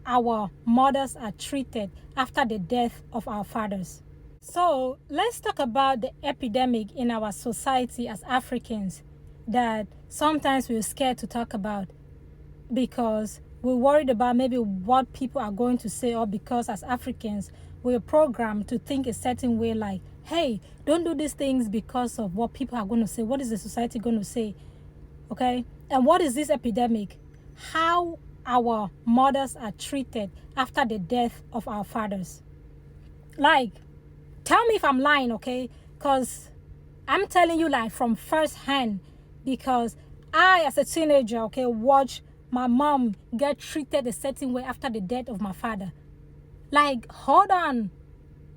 our mothers are treated after the death of our fathers. So let's talk about the epidemic in our society as Africans that sometimes we're scared to talk about because we're worried about maybe what people are going to say, or because as Africans we're programmed to think a certain way, like, hey, don't do these things because of what people are going to say. What is the society going to say? Okay? And what is this epidemic? How our mothers are treated after the death of our fathers. Like, tell me if I'm lying, okay? Because I'm telling you like from first hand, because I, as a teenager, okay, watched my mom get treated a certain way after the death of my father. Like, hold on.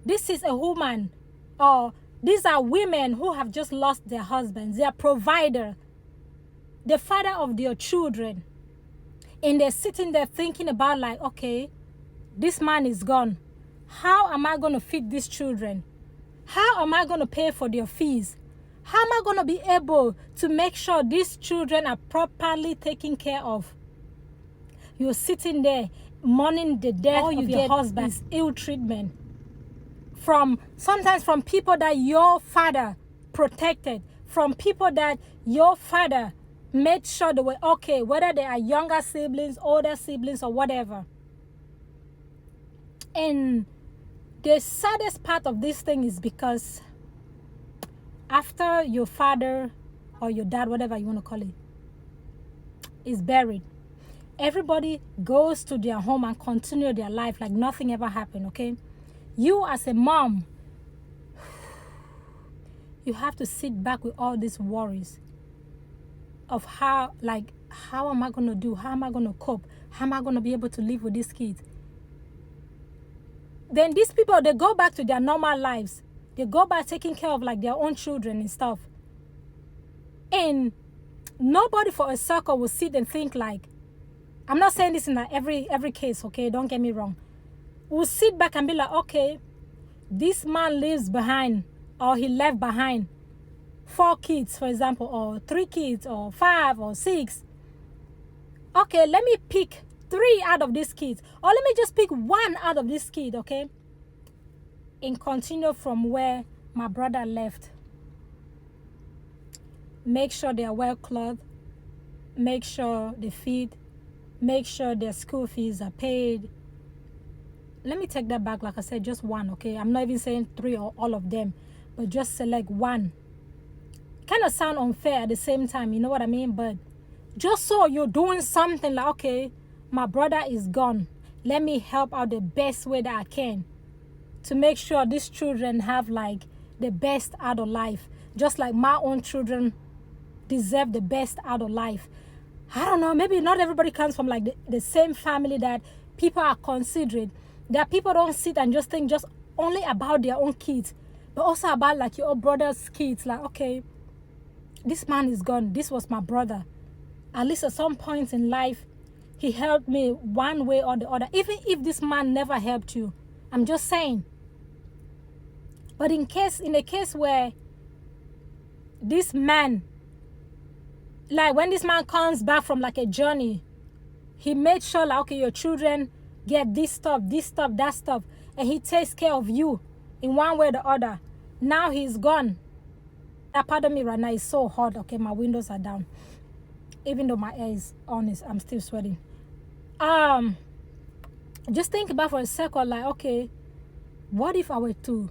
This is a woman, or these are women who have just lost their husbands, their provider, the father of their children. And they're sitting there thinking about like, okay, this man is gone. How am I going to feed these children? How am I going to pay for their fees? How am I going to be able to make sure these children are properly taken care of? You're sitting there mourning the death of your husband's ill treatment. Sometimes from people that your father protected, from people that your father made sure they were okay, whether they are younger siblings, older siblings, or whatever. And the saddest part of this thing is because after your father or your dad, whatever you want to call it, is buried, everybody goes to their home and continue their life like nothing ever happened, okay? You as a mom, you have to sit back with all these worries of how am I going to do? How am I going to cope? How am I going to be able to live with these kids? Then these people, they go back to their normal lives. They go back taking care of like their own children and stuff. And nobody for a circle will sit and think like, I'm not saying this in every case, okay? Don't get me wrong. We'll sit back and be like, okay, this man leaves behind, or he left behind 4 kids, for example, or 3 kids, or 5 or 6. Okay, let me pick 3 out of these kids, or let me just pick 1 out of this kid, okay? And continue from where my brother left. Make sure they are well clothed. Make sure they feed. Make sure their school fees are paid. Let me take that back. Like I said, just 1, okay? I'm not even saying 3 or all of them, but just select 1. Kind of sound unfair at the same time, you know what I mean? But just so you're doing something like, okay, my brother is gone. Let me help out the best way that I can to make sure these children have like the best out of life. Just like my own children deserve the best out of life. I don't know, maybe not everybody comes from like the same family that people are considerate. That people don't sit and just think just only about their own kids, but also about like your brother's kids. Like, okay, this man is gone. This was my brother. At least at some point in life, he helped me one way or the other. Even if this man never helped you, I'm just saying. But in a case where this man, like when this man comes back from like a journey, he made sure like, okay, your children get this stuff, that stuff, and he takes care of you in one way or the other. Now he's gone. That part of me right now is so hot. Okay, my windows are down. Even though my air is on, I'm still sweating. Just think about for a second, like, okay, what if I were to,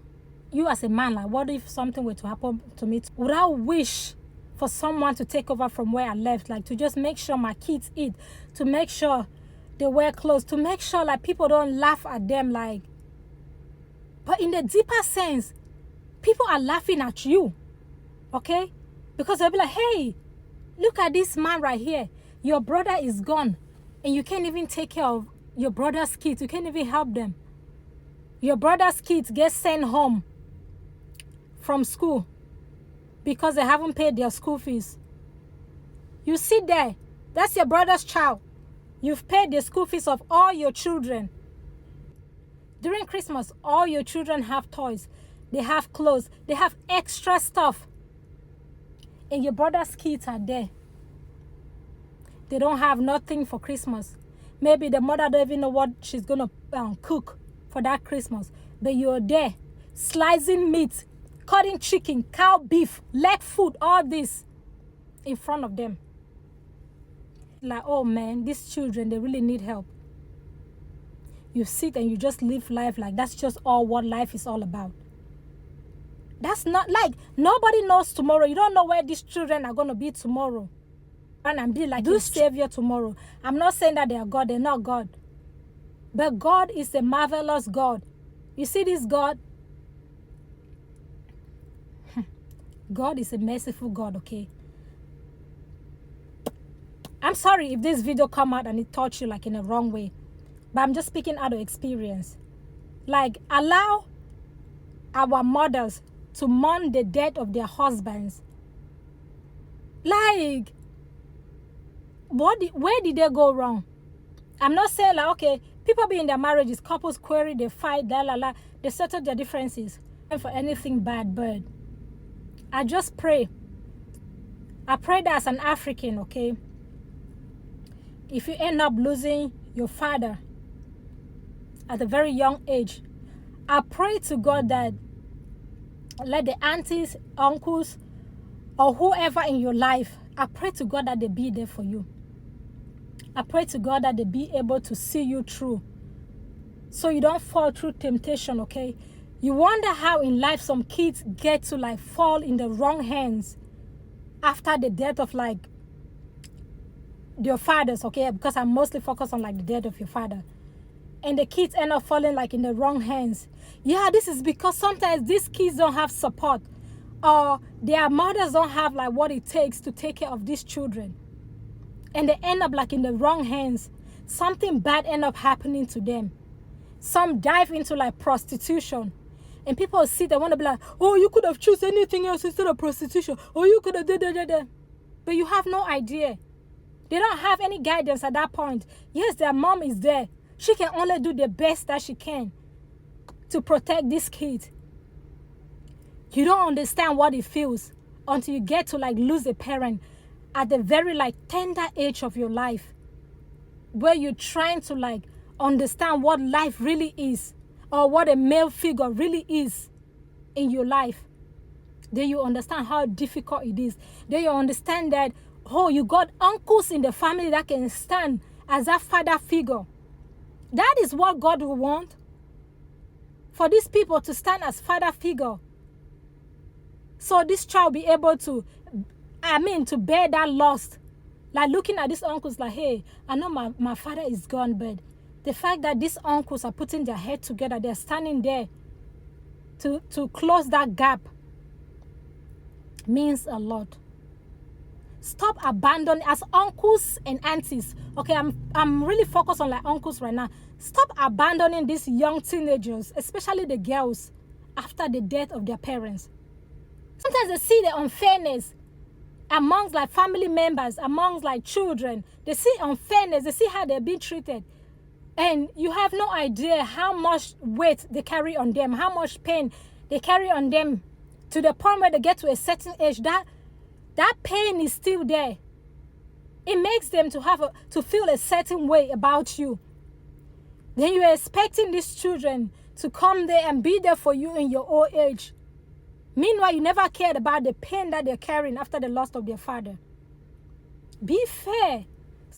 you as a man, like, what if something were to happen to me? Would I wish for someone to take over from where I left, like to just make sure my kids eat, to make sure they wear clothes, to make sure like people don't laugh at them, like, but in the deeper sense, people are laughing at you, okay? Because they'll be like, hey, look at this man right here. Your brother is gone, and you can't even take care of your brother's kids. You can't even help them. Your brother's kids get sent home from school because they haven't paid their school fees. You sit there. That's your brother's child. You've paid the school fees of all your children. During Christmas, all your children have toys. They have clothes. They have extra stuff. And your brother's kids are there. They don't have nothing for Christmas. Maybe the mother don't even know what she's going to cook for that Christmas. But you're there, slicing meat, cutting chicken, cow beef, leg food, all this in front of them. Like, oh man, these children, they really need help. You sit and you just live life like that's just all what life is all about. That's not like, nobody knows tomorrow. You don't know where these children are going to be tomorrow. And be like this Savior tomorrow. I'm not saying that they are God. They're not God. But God is a marvelous God. You see this God? God is a merciful God, okay? I'm sorry if this video come out and it touched you like in a wrong way. But I'm just speaking out of experience. Like, allow our mothers to mourn the death of their husbands. Like, where did they go wrong? I'm not saying like, okay, people be in their marriages, couples query, they fight, they settle their differences. And for anything bad, but I just pray. I pray that as an African, okay, if you end up losing your father at a very young age, I pray to God that let the aunties, uncles, or whoever in your life, I pray to God that they be there for you. I pray to God that they be able to see you through so you don't fall through temptation, okay? You wonder how in life some kids get to like fall in the wrong hands after the death of like your fathers, okay? Because I'm mostly focused on like the death of your father. And the kids end up falling like in the wrong hands. Yeah, this is because sometimes these kids don't have support, or their mothers don't have like what it takes to take care of these children. And they end up like in the wrong hands. Something bad end up happening to them. Some dive into like prostitution. And people sit and want to be like, oh, you could have chosen anything else instead of prostitution. Or you could have did. But you have no idea. They don't have any guidance at that point. Yes, their mom is there. She can only do the best that she can to protect this kid. You don't understand what it feels until you get to like lose a parent at the very like tender age of your life, where you're trying to like understand what life really is, or what a male figure really is in your life. Then you understand how difficult it is. Then you understand that, oh, you got uncles in the family that can stand as a father figure. That is what God will want, for these people to stand as father figure. So this child be able to, to bear that loss. Like looking at these uncles like, hey, I know my father is gone, but the fact that these uncles are putting their head together, they're standing there to close that gap, means a lot. Stop abandoning as uncles and aunties. Okay, I'm really focused on like uncles right now. Stop abandoning these young teenagers, especially the girls, after the death of their parents. Sometimes they see the unfairness amongst like family members, amongst like children. They see unfairness, they see how they're being treated. And you have no idea how much weight they carry on them, how much pain they carry on them, to the point where they get to a certain age that pain is still there. It makes them to feel a certain way about you. Then you're expecting these children to come there and be there for you in your old age. Meanwhile, you never cared about the pain that they're carrying after the loss of their father. Be fair.